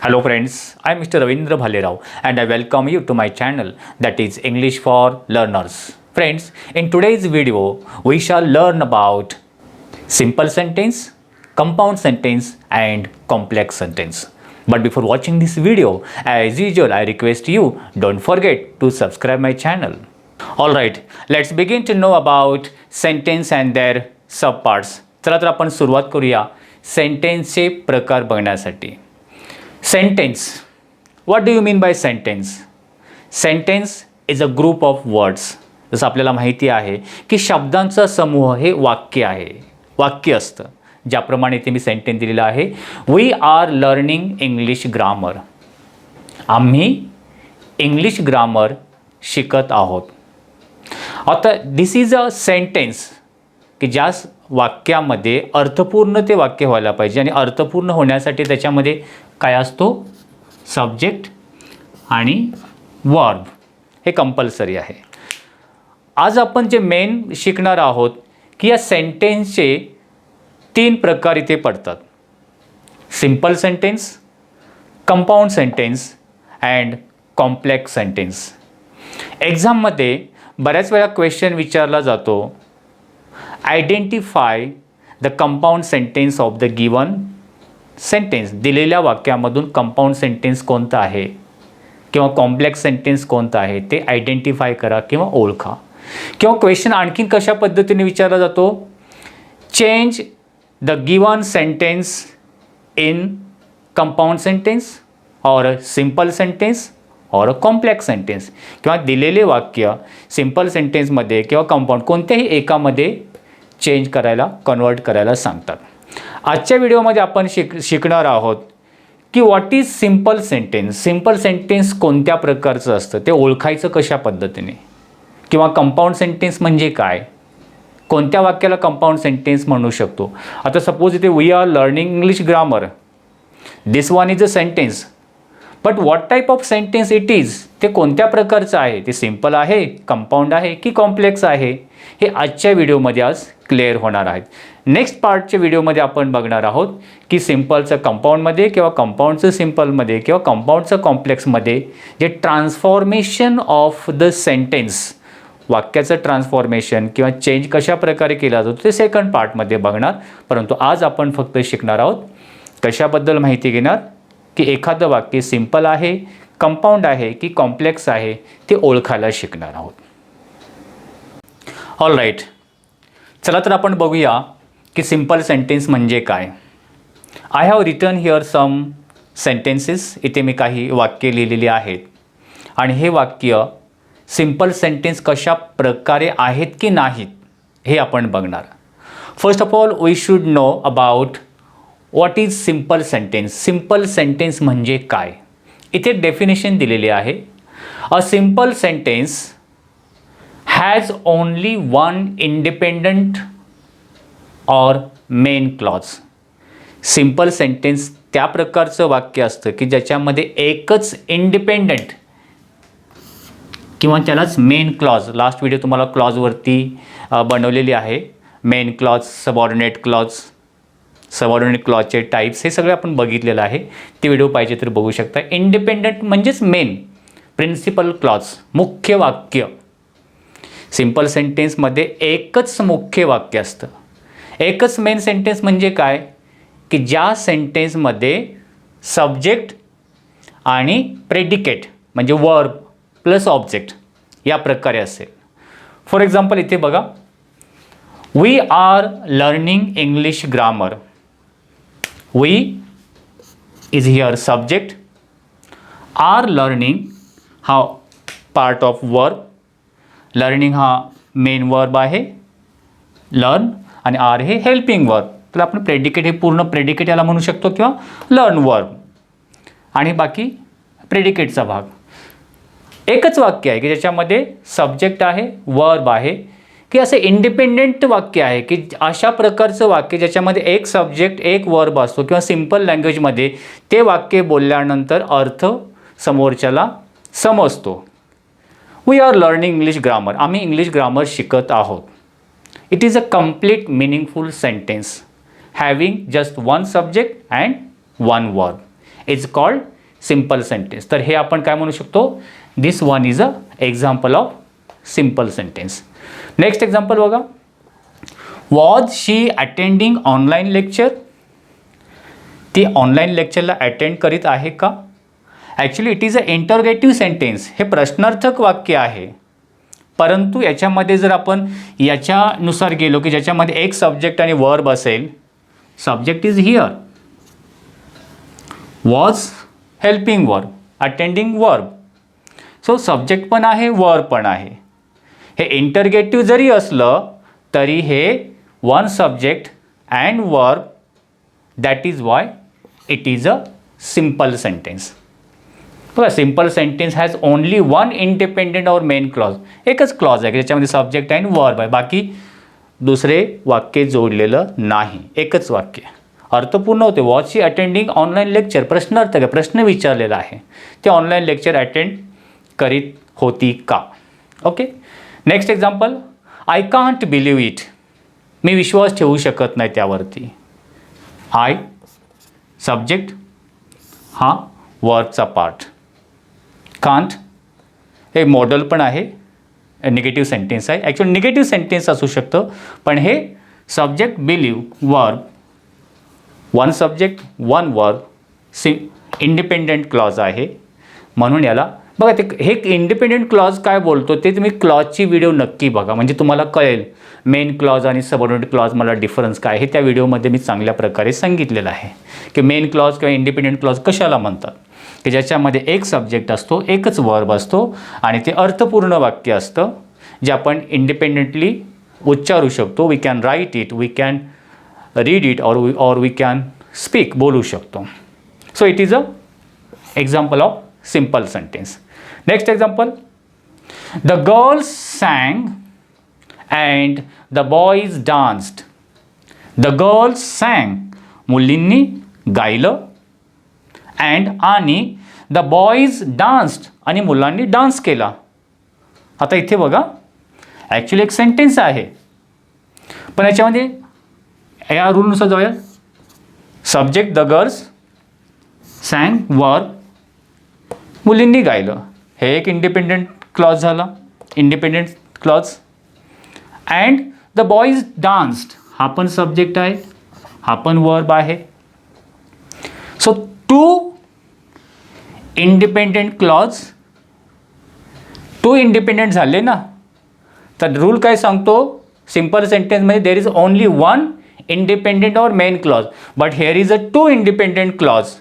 Hello friends, I am Mr. Ravindra Bhallerao and I welcome you to my channel that is English for Learners. Friends, in today's video, we shall learn about simple sentence, compound sentence and complex sentence. But before watching this video, as usual, I request you don't forget to subscribe my channel. Alright, let's begin to know about sentence and their subparts. चला तर आपण सुरुवात करूया सेंटेन्सचे प्रकार बघण्यासाठी. Sentence. What do you mean by sentence? Sentence is a group of words. जसं आपल्याला माहिती आहे की शब्दांचा समूह हे वाक्य आहे. वाक्य असतं. ज्याप्रमाणे इथे मी सेंटेन्स दिलेलं आहे. We are learning English grammar. आम्ही इंग्लिश ग्रामर शिकत आहोत. आता दिस इज अ सेंटेन्स की ज्या वाक्यामध्ये अर्थपूर्ण ते वाक्य व्हायला पाहिजे आणि अर्थपूर्ण होण्यासाठी त्याच्यामध्ये काय असतो सब्जेक्ट आणि वर्ब हे कंपल्सरी आहे. आज आपण जे मेन शिकणार आहोत की या सेंटेन्सचे 3 प्रकार इथे पडतात. Simple sentence, compound sentence and complex sentence. एक्झाममध्ये बऱ्याच वेळा क्वेश्चन विचारला जातो, identify the compound sentence of the given sentence. दिलेल्या वाक्यामधून कंपाऊंड सेंटेन्स कोणता आहे किंवा कॉम्प्लेक्स सेंटेन्स कोणता आहे ते आयडेंटिफाय करा किंवा ओळखा. किंवा क्वेश्चन आणखीन कशा पद्धतीने विचारला जातो, change the given sentence in compound sentence और सिंपल सेंटेन्स और कॉम्प्लेक्स सेंटेन्स. किंवा दिलेले वाक्य सिंपल सेंटेन्समध्ये किंवा कंपाऊंड कोणत्याही एकामध्ये चेंज करायला कन्वर्ट करायला सांगतात. आजच्या व्हिडिओमध्ये आपण शिकणार आहोत की what is simple sentence. Simple sentence कोणत्या प्रकारचं असतं ते ओळखायचं कशा पद्धतीने, किंवा कंपाऊंड सेंटेन्स म्हणजे काय, कोणत्या वाक्याला कंपाऊंड सेंटेन्स म्हणू शकतो. आता सपोज इथे we are learning English grammar, this one is a sentence, but what type of sentence it is, ते कोणत्या प्रकारचं आहे, ते सिंपल आहे, कंपाऊंड आहे की कॉम्प्लेक्स आहे, हे आजच्या व्हिडिओमध्ये आज क्लिअर होणार आहेत. नेक्स्ट पार्टच्या व्हिडिओमध्ये आपण बघणार आहोत की सिंपलचं कंपाऊंडमध्ये किंवा कंपाऊंडचं सिंपलमध्ये किंवा कंपाऊंडचं कॉम्प्लेक्समध्ये जे ट्रान्सफॉर्मेशन ऑफ द सेंटेन्स, वाक्याचं ट्रान्सफॉर्मेशन किंवा चेंज कशा प्रकारे केला जातो ते सेकंड पार्टमध्ये बघणार. परंतु आज आपण फक्त शिकणार आहोत कशाबद्दल माहिती घेणार की एखादं वाक्य सिंपल आहे, कंपाऊंड आहे की कॉम्प्लेक्स आहे ते ओळखायला शिकणार आहोत. ऑल राईट, चला तर आपण बघूया की सिंपल सेंटेन्स म्हणजे काय. I have written here some sentences. इथे मी काही वाक्य लिहिलेली आहेत आणि हे वाक्य सिंपल सेंटेन्स कशा प्रकारे आहेत की नाहीत हे आपण बघणार. First of all we should know about what is simple sentence. Simple sentence म्हणजे काय. इथे डेफिनेशन दिलेली आहे. A simple sentence has only one independent or main clause. Simple sentence त्या प्रकारचं वाक्य असतं की ज्याच्यामध्ये एकच इंडिपेंडंट किंवा त्यालाच मेन क्लॉज, लास्ट व्हिडिओ तुम्हाला क्लॉजवरती बनवलेली आहे. Main clause, subordinate clause, subordinate क्लॉजचे टाईप्स हे सगळं आपण बघितलेलं आहे. ते व्हिडिओ पाहिजे तर बघू शकता. इंडिपेंडंट म्हणजेच मेन, प्रिन्सिपल क्लॉज, मुख्य वाक्य. सिंपल सेंटेन्समध्ये एकच मुख्य वाक्य असतं. एकच मेन सेंटेन्स म्हणजे काय की ज्या सेंटेन्समध्ये सब्जेक्ट आणि प्रेडिकेट म्हणजे वर्ब प्लस ऑब्जेक्ट या प्रकारे असेल. फॉर एक्झाम्पल इथे बघा, we are learning English grammar. We is here subject, are learning हा पार्ट ऑफ वर्ब, लर्निंग हा मेन वर्ब आहे, लर्न, आणि आर हे हेल्पिंग वर्ब. तर आपण प्रेडिकेट हे पूर्ण प्रेडिकेट याला म्हणू शकतो किंवा लर्न वर्ब, आणि बाकी प्रेडिकेटचा भाग. एकच वाक्य आहे की ज्याच्यामध्ये सब्जेक्ट आहे, वर्ब आहे, की असे इंडिपेंडेंट वाक्य आहे की अशा प्रकारचं वाक्य ज्याच्यामध्ये एक सब्जेक्ट एक वर्ब असतो किंवा सिंपल लँग्वेजमध्ये ते वाक्य बोलल्यानंतर अर्थ समोरच्याला समजतो. We are learning English grammar. आम्ही इंग्लिश ग्रामर शिकत आहोत. It is a complete meaningful sentence having just one subject and one verb. Is called simple sentence. तर हे आपण काय म्हणू शकतो, this one is a example of simple sentence. Next example बघा, was she attending online lecture. ती online लेक्चरला attend करीत आहे का. Actually it is a interrogative sentence. हे प्रश्नार्थक वाक्य आहे, परंतु याच्यामध्ये जर आपण याच्यानुसार गेलो की ज्याच्यामध्ये एक सब्जेक्ट आणि वर्ब असेल, subject is here, was helping verb, attending verb, so subject पण आहे, वर्ब पण आहे. हे इंटरगेटिव्ह जरी असलं तरी हे one subject and verb, that is why it is a simple sentence. बघा, simple sentence has only one independent or main clause. एकच क्लॉज आहे की ज्याच्यामध्ये सब्जेक्ट अँड वर्ब आहे, बाकी दुसरे वाक्य जोडलेलं नाही, एकच वाक्य. अर्थपूर्ण होते. Was she attending online lecture, प्रश्नार्थक आहे, प्रश्न विचारलेला आहे. ते ऑनलाईन लेक्चर अटेंड करीत होती का. Okay. Next example, I can't believe it. मी विश्वास ठेवू शकत नाही त्यावरती. आय सब्जेक्ट, हा वर्बचा पार्ट. कांट हे मॉडल पण आहे, निगेटिव्ह सेंटेन्स आहे. ॲक्च्युअली निगेटिव्ह सेंटेन्स असू शकतं, पण हे subject, believe, verb, one subject one verb, independent clause आहे, म्हणून याला बघा. ते हे इंडिपेंडेंट क्लॉज काय बोलतो ते तुम्ही क्लॉजची व्हिडिओ नक्की बघा, म्हणजे तुम्हाला कळेल मेन क्लॉज आणि सबऑर्डिनेट क्लॉज मला डिफरन्स काय हे त्या व्हिडिओमध्ये मी चांगल्या प्रकारे सांगितलेलं आहे की मेन क्लॉज किंवा इंडिपेंडेंट क्लॉज कशाला म्हणतात, की ज्याच्यामध्ये एक सब्जेक्ट असतो, एकच वर्ब असतो आणि ते अर्थपूर्ण वाक्य असतं, जे आपण इंडिपेंडेंटली उच्चारू शकतो. We can write it, we can read it, or we can speak, बोलू शकतो. So it is a example of simple sentence. Next example, the girls sang and the boys danced. The girls sang, मुलींनी गायलं, and आणि the boys danced, आणि मुलांनी dance केला. आता इथे बघा, ॲक्च्युली एक सेंटेन्स आहे, पण याच्यामध्ये या रूलनुसार जाऊया. Subject the girls, sang verb, मुलींनी गायलं, हे एक इंडिपेंडेंट क्लॉज झाला, independent clause. And the boys danced, हा पण सब्जेक्ट आहे, हा पण वर्ब आहे. So two independent clause, two independent झाले ना. तर रूल काय सांगतो, सिम्पल सेंटेन्समध्ये there is only one independent or main clause, but here is a two independent clause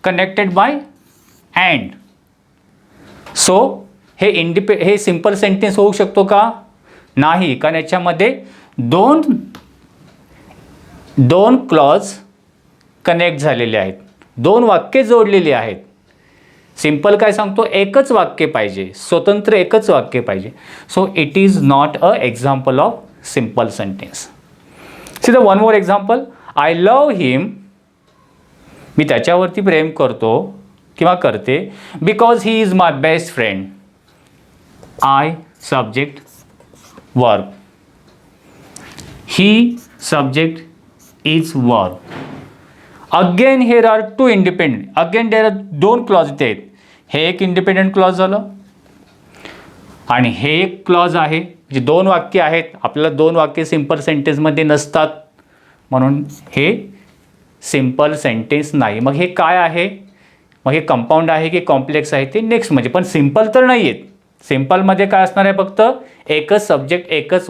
connected by and. So हे सिम्पल सेंटेन्स होऊ शकतो का, नाही, कारण याच्यामध्ये दोन क्लॉज कनेक्ट झालेले आहेत, दोन वाक्ये जोडलेली आहेत. सिम्पल काय सांगतो, एकच वाक्य पाहिजे, स्वतंत्र एकच वाक्य पाहिजे. So it is not a example of simple sentence. See the one more example, I love him, मी त्याच्यावरती प्रेम करतो किंवा करते, because he is my best friend. I subject verb, he subject is verb. Again here are two independent, again there are दोन clause इथे आहेत. हे एक इंडिपेंडेंट क्लॉज झालं आणि हे एक क्लॉज आहे, जे दोन वाक्य आहेत. आपल्याला दोन वाक्य सिम्पल सेंटेन्समध्ये नसतात, म्हणून हे सिम्पल सेंटेन्स नाही. मग हे काय आहे, मग हे कंपाऊंड आहे की कॉम्प्लेक्स आहे ते नेक्स्ट म्हणजे, पण सिम्पल तर नाही आहेत. सिम्पलमध्ये काय असणार आहे, फक्त एकच सब्जेक्ट, एकच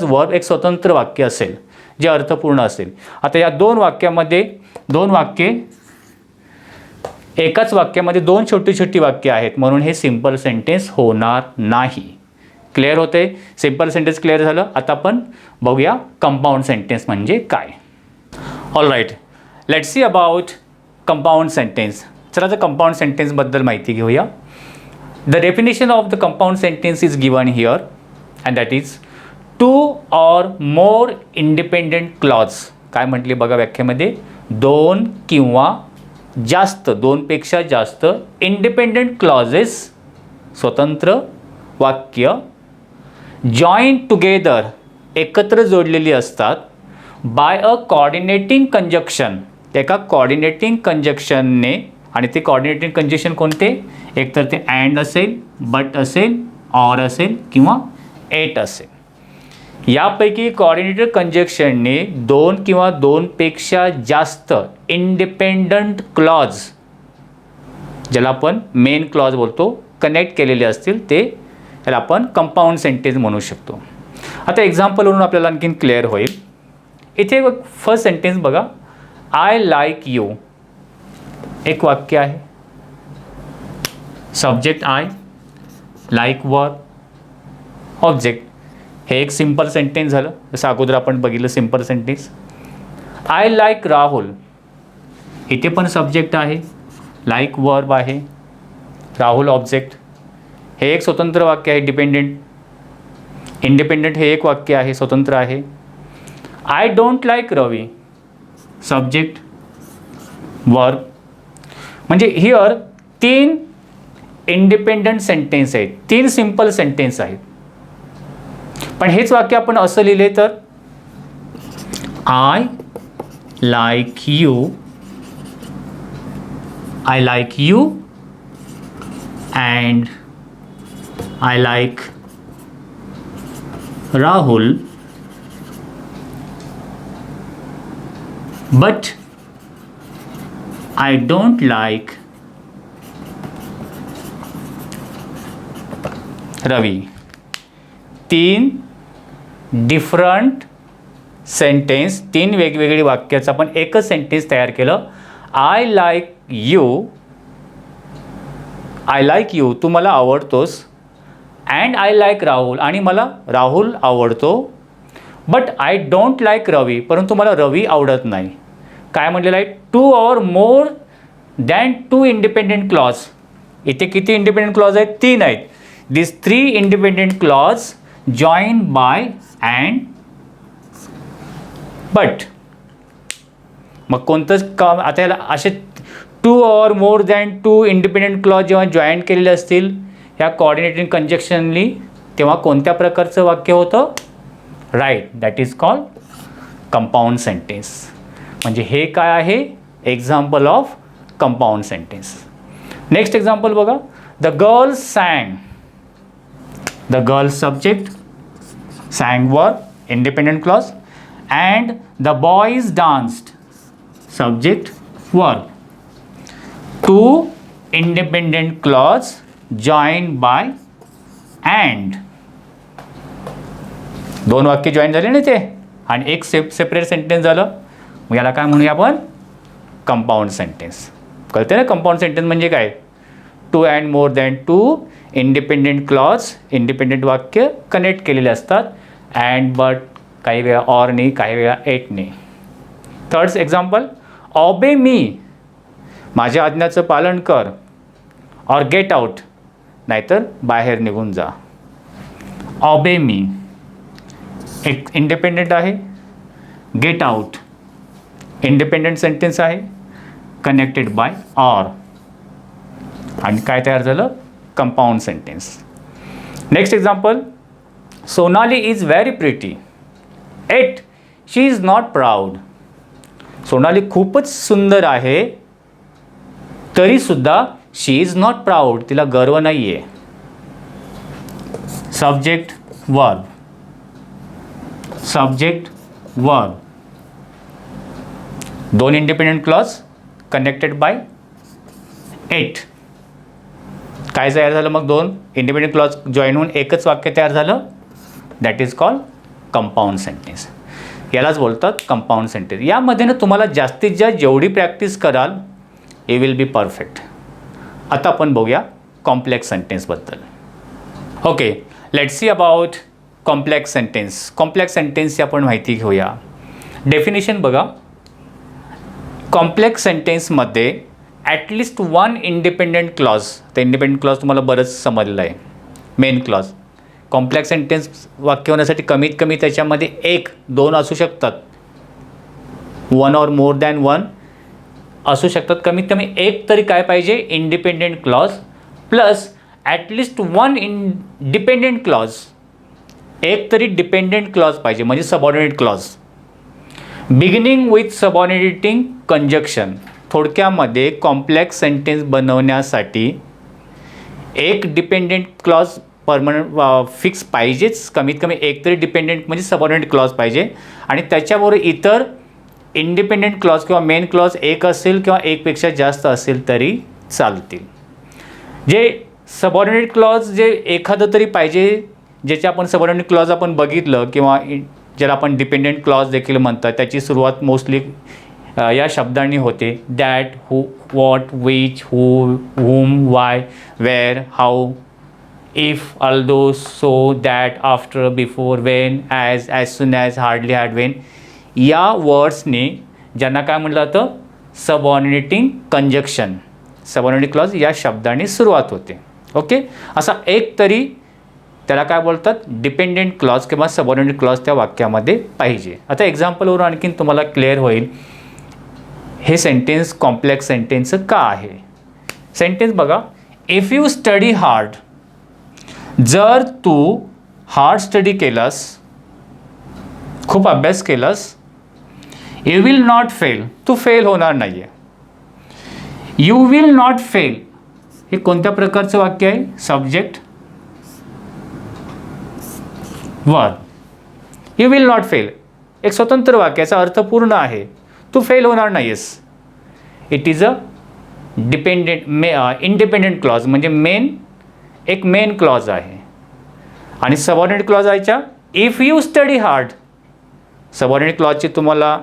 वर्ब, एक स्वतंत्र वाक्य असेल जे अर्थपूर्ण असेल. आता या दोन वाक्यामध्ये दोन वाक्ये, एकाच वाक्यामध्ये दोन छोटी छोटी वाक्य आहेत, म्हणून हे सिम्पल सेंटेन्स होणार नाही. क्लिअर होते, सिम्पल सेंटेन्स क्लिअर झालं. आता आपण बघूया कंपाऊंड सेंटेन्स म्हणजे काय. All right, let's see about compound sentence. चला तर कंपाऊंड सेंटेन्सबद्दल माहिती घेऊया. The definition of the compound sentence is given here and that is two or more independent clause. काय म्हटले बघा व्याख्येमध्ये, दोन किंवा जास्त, दोनपेक्षा जास्त इंडिपेंडेंट क्लॉजेस, स्वतंत्र वाक्य, जॉईन टुगेदर, एकत्र जोडलेली असतात, बाय अ कॉर्डिनेटिंग कंजक्शन, एका कॉर्डिनेटिंग कंजक्शनने आणि ते कॉर्डिनेटिंग कंजक्शन कोणते, एकतर ते अँड असेल, बट असेल, ऑर असेल किंवा एट असेल. यापैकी कॉर्डिनेटेड कंजक्शनने दोन किंवा दोनपेक्षा जास्त इंडिपेंडंट क्लॉज, ज्याला आपण मेन क्लॉज बोलतो, कनेक्ट केलेले असतील ते त्याला आपण कंपाऊंड सेंटेन्स म्हणू शकतो. आता एक्झाम्पलवरून आपल्याला आणखीन क्लिअर होईल. इथे फर्स्ट सेंटेन्स बघा, आय लाईक यू. एक वाक्य आहे, subject I, like verb, object. हे एक सिंपल सेंटेन्स झालं, जसं अगोदर आपण बघितलं simple sentence. I like Rahul, इथे पण सब्जेक्ट आहे, लाईक वर्ब आहे, राहुल ऑब्जेक्ट. हे एक स्वतंत्र वाक्य आहे, डिपेंडेंट. इंडिपेंडेंट हे एक वाक्य आहे, स्वतंत्र आहे. I don't like Ravi, subject verb. म्हणजे हिअर 3 इंडिपेंडंट सेंटेन्स आहेत, 3 सिंपल सेंटेन्स आहेत. पण हेच वाक्य आपण असं लिहिले तर I like you, I like you and I like Rahul, but I don't like Ravi. 3 different sentence, 3 वेगवेगळी वाक्याचं आपण एकच सेंटेन्स तयार केलं. I like you, I like you, तू मला आवडतोस. अँड आय लाईक राहुल, आणि मला राहुल आवडतो. But I don't like Ravi, परंतु मला रवी आवडत नाही. काय म्हटलेलं आहे, 2 or more than 2 independent clause. इथे किती इंडिपेंडेंट क्लॉज आहेत, 3 आहेत. दिस 3 independent clause join by and but. मग कोणतंच काम आता याला असे 2 or more than 2 independent clause जेव्हा जॉईन केलेले असतील ह्या कॉर्डिनेटिंग कंजक्शनली, तेव्हा कोणत्या प्रकारचं वाक्य होतं, right, that is called compound sentence. म्हणजे हे काय आहे, example of compound sentence. Next example बघा, the girl sang. The girl subject, sang verb, independent clause. And the boys danced, subject verb. 2 independent clause join by and. 2 वाक्य join झाले ना ते, आणि एक सेपरेट सेंटेन्स झालं. मग याला काय म्हणूया आपण, कंपाऊंड सेंटेन्स. कळते ना कंपाऊंड सेंटेन्स म्हणजे काय, 2 and more than 2 independent clause, independent वाक्य कनेक्ट केलेले असतात. अँड बट, काही वेळा ऑरने, काही वेळा एटने. थर्ड एक्झाम्पल, ऑबे मी, माझ्या आज्ञाचं पालन कर. ऑर गेट आउट, नाहीतर बाहेर निघून जा. ऑबे मी एक इंडिपेंडेंट आहे, गेट आउट इंडिपेंडेंट सेंटेन्स आहे, कनेक्टेड बाय ऑर, आणि काय तयार झालं, compound sentence. Next example, Sonali is very pretty, yet she is not proud. Sonali खूपच सुंदर आहे, तरीसुद्धा शी इज नॉट प्राऊड, तिला गर्व नाही आहे. Subject verb, subject verb. 2 independent clause connected by yet. काय तयार झालं मग, 2 इंडिपेंडेंट क्लॉज जॉईन होऊन एकच वाक्य तयार झालं, that is called compound sentence. यालाच बोलतात कंपाऊंड सेंटेन्स. यामध्ये ना तुम्हाला जास्तीत जास्त जेवढी प्रॅक्टिस कराल यू विल बी परफेक्ट. आता आपण बघूया कॉम्प्लेक्स सेंटेन्सबद्दल. Okay, let's see about complex sentence. Complex सेंटेन्सची आपण माहिती घेऊया. डेफिनेशन बघा, कॉम्प्लेक्स सेंटेन्समध्ये ॲटलिस्ट 1 इंडिपेंडेंट क्लॉज, तर इंडिपेंडेंट क्लॉज तुम्हाला बरंच समजलं आहे, मेन क्लॉज. कॉम्प्लेक्स सेंटेन्स वाक्य होण्यासाठी कमीत कमी त्याच्यामध्ये 1-2 असू शकतात, 1 or more than 1 असू शकतात. कमीत कमी एक तरी काय पाहिजे, independent clause, plus at least 1 dependent clause, एक तरी डिपेंडेंट क्लॉज पाहिजे, म्हणजे subordinate clause. Beginning with subordinating conjunction, थोडक्यामध्ये कॉम्प्लेक्स सेंटेन्स बनवण्यासाठी एक डिपेंडेंट क्लॉज परमनंट फिक्स पाहिजेच, कमीत कमी एक तरी डिपेंडेंट म्हणजे सबऑर्डिनेट क्लॉज पाहिजे, आणि त्याच्याबरोबर इतर इंडिपेंडेंट क्लॉज किंवा मेन क्लॉज एक असेल किंवा एकपेक्षा जास्त असेल तरी चालतील. जे सबऑर्डिनेट क्लॉज जे एखादं तरी पाहिजे, ज्याचे आपण सबऑर्डिनेट क्लॉज आपण बघितलं किंवा ज्याला आपण डिपेंडेंट क्लॉज देखील म्हणतात, त्याची सुरुवात मोस्टली या शब्दांनी होते. That, who, what, which, who, whom, why, where, how, if, although, so, that, after, before, when, as soon as, hardly, had, when या वर्ड्सने ज्यांना काय म्हटलं जातं, सबऑर्डिनेटिंग कंजक्शन, सबऑर्डिनेट क्लॉज या शब्दाने सुरुवात होते. ओके, असा एक तरी त्याला काय बोलतात, डिपेंडेंट क्लॉज किंवा सबऑर्डिनेट क्लॉज त्या वाक्यामध्ये पाहिजे. आता एक्झाम्पलवरून आणखीन तुम्हाला क्लिअर होईल हे सेंटेन्स कॉम्प्लेक्स सेंटेन्स का आहे. सेंटेन्स बघा, इफ यू स्टडी हार्ड, जर तू हार्ड स्टडी केलास, खूप अभ्यास केलास, यू विल नॉट फेल, तू फेल होणार नाही आहे. यू विल नॉट फेल हे कोणत्या प्रकारचं वाक्य आहे, subject verb. You will not fail एक स्वतंत्र वाक्याचा अर्थ पूर्ण आहे, तू फेल होणार नाहीस. It is a independent clause म्हणजे एक मेन क्लॉज आहे. आणि सबऑर्डिनेट क्लॉज आहे if you study hard. Subordinate क्लॉजची तुम्हाला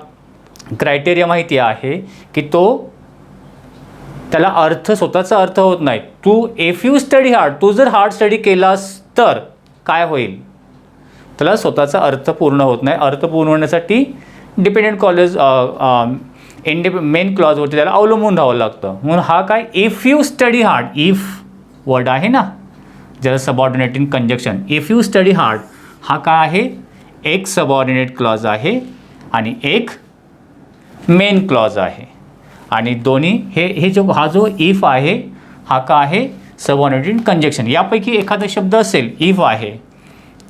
क्रायटेरिया माहिती आहे की त्याला अर्थ स्वतःचा अर्थ होत नाही. तू इफ यू स्टडी हार्ड, तू जर हार्ड स्टडी केलास तर काय होईल, त्याला स्वतःचा अर्थ पूर्ण होत नाही. अर्थ पूर्ण होण्यासाठी डिपेंडेंट कॉलेज मेन क्लॉजवरती त्याला अवलंबून राहावं लागतं. म्हणून हा काय, if you study hard, if word आहे ना ज्याला subordinating conjunction, if you study hard हा काय आहे, एक सबऑर्डिनेट क्लॉज आहे आणि एक मेन क्लॉज आहे. आणि दोन्ही हा जो इफ आहे हा काय आहे, सबऑर्डिनेटिंग कंजक्शन. यापैकी एखादा शब्द असेल इफ आहे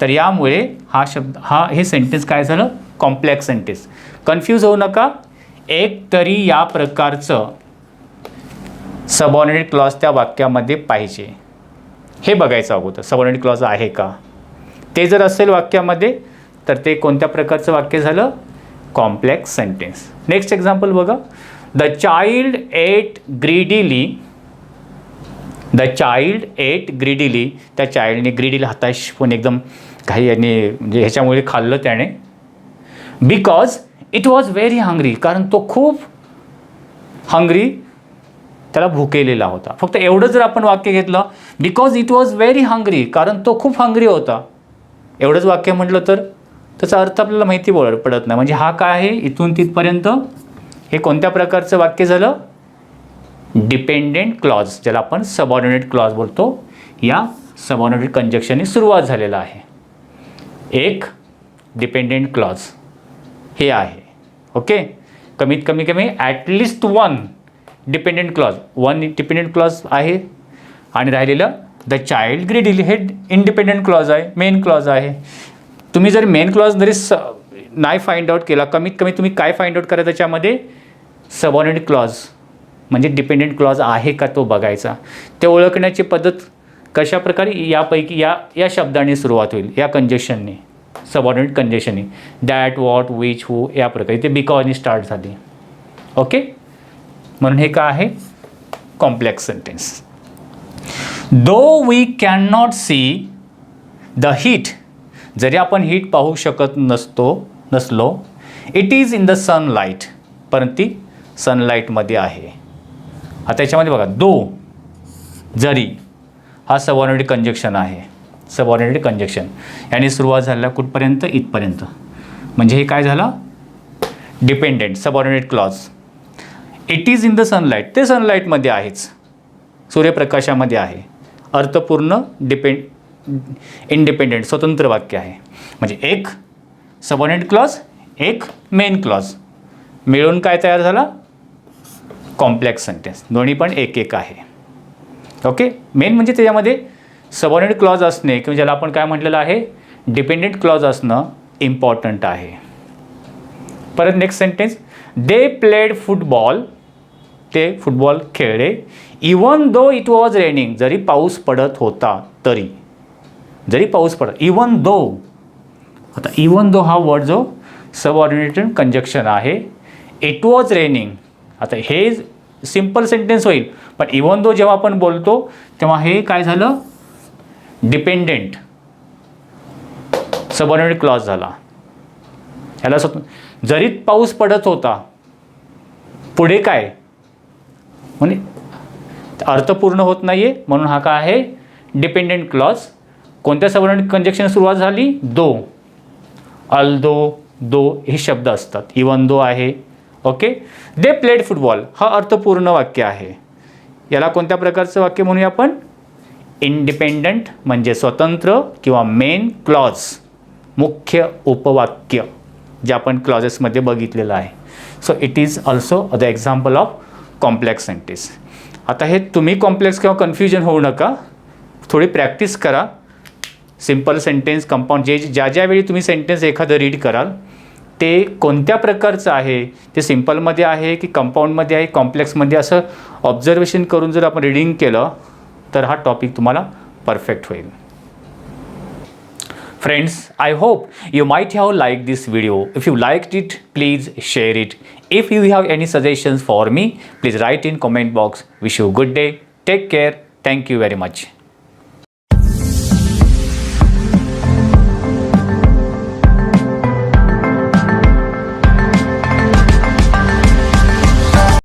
तर यामुळे हे सेंटेन्स काय झालं, कॉम्प्लेक्स सेंटेन्स. कन्फ्यूज होऊ नका, एक तरी या प्रकारचं सबऑर्डिनेट क्लॉज त्या वाक्यामध्ये पाहिजे हे बघायचं अगोदर. सबऑर्डिनेट क्लॉज आहे का, ते जर असेल वाक्यामध्ये तर ते कोणत्या प्रकारचं वाक्य झालं, कॉम्प्लेक्स सेंटेन्स. नेक्स्ट एक्झाम्पल बघा, the child at greedily. The child at greedily, त्या चाइल्डने ग्रीडीला हताश पण एकदम काही याने म्हणजे ह्याच्यामुळे खाल्लं त्याने. Because it was very hungry, कारण तो खूप हंग्री, त्याला भुकेलेला होता. फक्त एवढं जर आपण वाक्य घेतलं, because it was very hungry, कारण तो खूप हंग्री होता, एवढंच वाक्य म्हटलं तर त्याचा अर्थ आपल्याला माहिती पडत नाही. म्हणजे हा काय आहे, इथून तिथपर्यंत हे कोणत्या प्रकारचं वाक्य झालं, डिपेंडेंट क्लॉज, ज्याला आपण सबऑर्डिनेट क्लॉज बोलतो. या सबऑर्डिनेट कंजक्शनने सुरुवात झालेला आहे. एक डिपेंडेंट क्लॉज हे आहे. ओके, कमीत कमी at least one dependent clause, one dependent clause आहे. आणि राहिलेलं द चाइल्ड ग्रीडीली हे इंडिपेंडेंट क्लॉज आहे, मेन क्लॉज आहे. तुम्ही जर मेन क्लॉज जरी नाही फाइंड आउट केला, कमीत कमी तुम्ही काय फाइंड आउट करा, त्याच्यामध्ये सबऑर्डिनेट क्लॉज म्हणजे डिपेंडेंट क्लॉज आहे का तो बघायचा. ते ओळखण्याची पद्धत कशा प्रकारे, यापैकी या शब्दाने सुरुवात होईल, या कंजक्शनने, सबऑर्डिनेट कंजक्शनने. दॅट, वॉट, विच, हू या प्रकारे ते बिकॉजने स्टार्ट झाली. ओके, म्हणून हे काय आहे, complex sentence. Though we can not see the heat, जरी आपण हीट पाहू शकत नसलो, it is in the sunlight, परंतु ती सनलाईटमध्ये आहे. आता त्याच्यामध्ये बघा, दो, जरी हा सबऑर्डिनेट कंजक्शन आहे. सबऑर्डिनेट कंजक्शन याने सुरुवात झालेला कुठपर्यंत, इथपर्यंत. म्हणजे हे काय झालं, dependent subordinate clause. It is in the sunlight, ते सनलाईटमध्ये आहेच, सूर्यप्रकाशामध्ये आहे. अर्थपूर्ण इंडिपेंडेंट स्वतंत्र वाक्य आहे. म्हणजे एक सबऑर्डिनेट क्लॉज, एक मेन क्लॉज मिळून काय तयार झाला, कॉम्प्लेक्स सेंटेन्स. दोन्ही पण एक एक आहे. ओके, मेन म्हणजे त्याच्यामध्ये सबऑर्डिनेट क्लॉज असणे किंवा ज्याला आपण काय म्हटलेलं आहे, डिपेंडेंट क्लॉज असणं इम्पॉर्टंट आहे. परत next sentence, they played football ते फुटबॉल खेळले. Even though it was raining, जरी पाऊस पडत होता तरी, जरी पाऊस पडत, इवन दो. आता इवन दो हा वर्ड जो सबऑर्डिनेटेड कंजक्शन आहे. इट वॉज रेनिंग, आता हे सिम्पल सेंटेन्स होईल, पण इवन दो जेव्हा आपण बोलतो तेव्हा हे काय झालं, डिपेंडेंट सबऑर्डिनेट क्लॉज झाला. ह्याला जरी पाऊस पडत होता, पुढे काय म्हणजे अर्थपूर्ण होत नाही आहे, म्हणून हा काय आहे, डिपेंडेंट क्लॉज. कोणत्या सबऑर्डिनेट कंजक्शन सुरुवात झाली, दो, अल्दो, दो हे शब्द असतात. इवन दो आहे. ओके. दे प्लेड फुटबॉल हा अर्थपूर्ण वाक्य आहे. याला कोणत्या प्रकारचं वाक्य म्हणूया आपण, इंडिपेंडंट म्हणजे स्वतंत्र, किंवा मेन क्लॉज मुख्य उपवाक्य जे आपण क्लॉजेसमध्ये बघितलेलं आहे. So it is also the example of complex sentence. आता हे तुम्ही कॉम्प्लेक्स किंवा कन्फ्युजन होऊ नका, थोडी प्रॅक्टिस करा. सिम्पल सेंटेन्स, कंपाऊंड, ज्या वेळी तुम्ही सेंटेन्स एखादं रीड कराल ते कोणत्या प्रकारचं आहे, ते सिम्पलमध्ये आहे की कंपाऊंडमध्ये आहे, कॉम्प्लेक्समध्ये, असं ऑब्झर्वेशन करून जर आपण रीडिंग केलं तर हा टॉपिक तुम्हाला परफेक्ट होईल. Friends, I hope you might have liked this video. If you liked it, please share it. If you have any suggestions for me, please write in comment box. Wish you a good day. Take care. Thank you very much.